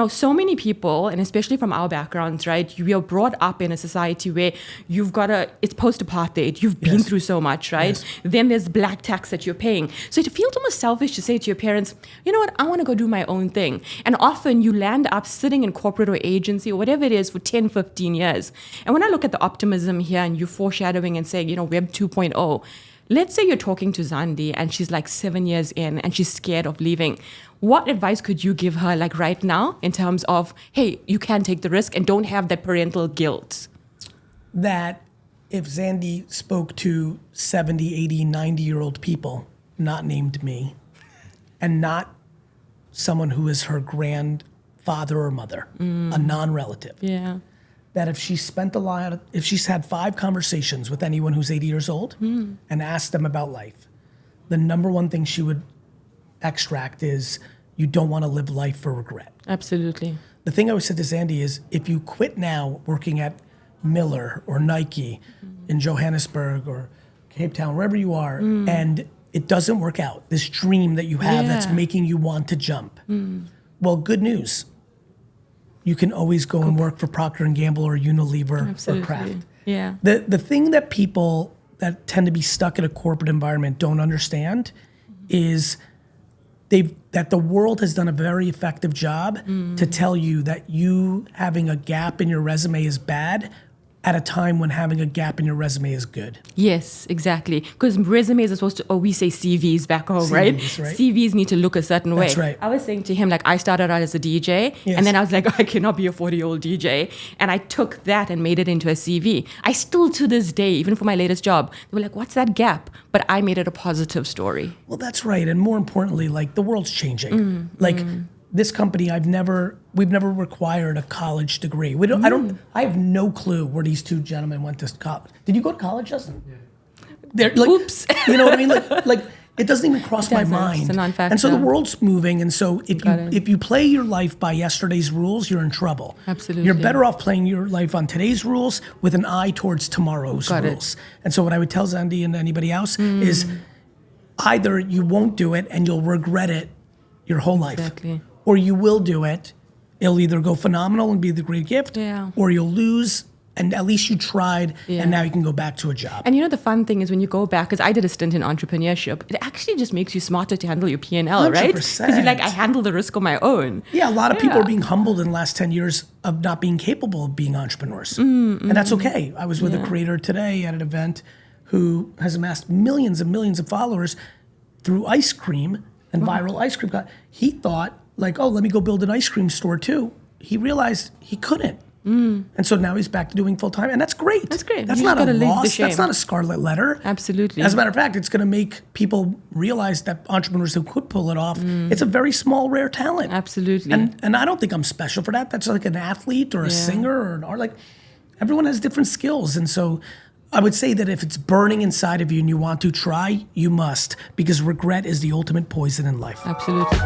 So many people, and especially from our backgrounds, right? We are brought up in a society where it's post-apartheid. You've been through so much, right? Yes. Then there's black tax that you're paying. So it feels almost selfish to say to your parents, you know what, I want to go do my own thing. And often you land up sitting in corporate or agency or whatever it is for 10, 15 years. And when I look at the optimism here and you foreshadowing and saying, Web 2.0, let's say you're talking to Zandi and she's like 7 years in and she's scared of leaving. What advice could you give her like right now in terms of, hey, you can take the risk and don't have that parental guilt? That if Zandi spoke to 70, 80, 90-year-old people, not named me, and not someone who is her grandfather or mother, a non-relative, that if she's had 5 conversations with anyone who's 80 years old and asked them about life, the number one thing she would extract is you don't want to live life for regret. Absolutely. The thing I always said to Zandy is if you quit now working at Miller or Nike in Johannesburg or Cape Town, wherever you are, and it doesn't work out, this dream that you have that's making you want to jump. Well, good news. You can always go and work for Procter & Gamble or Unilever or Kraft. Yeah. The thing that people that tend to be stuck in a corporate environment don't understand is that the world has done a very effective job to tell you that you having a gap in your resume is bad at a time when having a gap in your resume is good. Yes, exactly. Because resumes are supposed to, we say CVs back home, right? CVs need to look a certain way. That's right. I was saying to him, like, I started out as a DJ, and then I was like, I cannot be a 40-year-old DJ. And I took that and made it into a CV. I still, to this day, even for my latest job, they were like, what's that gap? But I made it a positive story. Well, that's right. And more importantly, like, the world's changing. This company, we've never required a college degree. I have no clue where these two gentlemen went to college. Did you go to college, Justin? Yeah. They're like, oops. You know what I mean? Like it doesn't even cross my mind. It's a non-factor. And so the world's moving, and so if you play your life by yesterday's rules, you're in trouble. Absolutely. You're better off playing your life on today's rules with an eye towards tomorrow's rules. And so what I would tell Zandy and anybody else is either you won't do it and you'll regret it your whole life. Or you will do it, it'll either go phenomenal and be the great gift, or you'll lose, and at least you tried, and now you can go back to a job. And the fun thing is when you go back, because I did a stint in entrepreneurship, it actually just makes you smarter to handle your P&L, 100%. Right? Because you're like, I handle the risk on my own. Yeah, a lot of people are being humbled in the last 10 years of not being capable of being entrepreneurs. And that's okay. I was with a creator today at an event who has amassed millions and millions of followers through ice cream and viral ice cream. He thought, like, oh, let me go build an ice cream store too. He realized he couldn't. And so now he's back to doing full time, and that's great. That's great. That's not a loss. That's not a scarlet letter. Absolutely. As a matter of fact, it's going to make people realize that entrepreneurs who could pull it off, it's a very small, rare talent. Absolutely. And I don't think I'm special for that. That's like an athlete or a singer or an art. Like, everyone has different skills, and so I would say that if it's burning inside of you and you want to try, you must, because regret is the ultimate poison in life. Absolutely.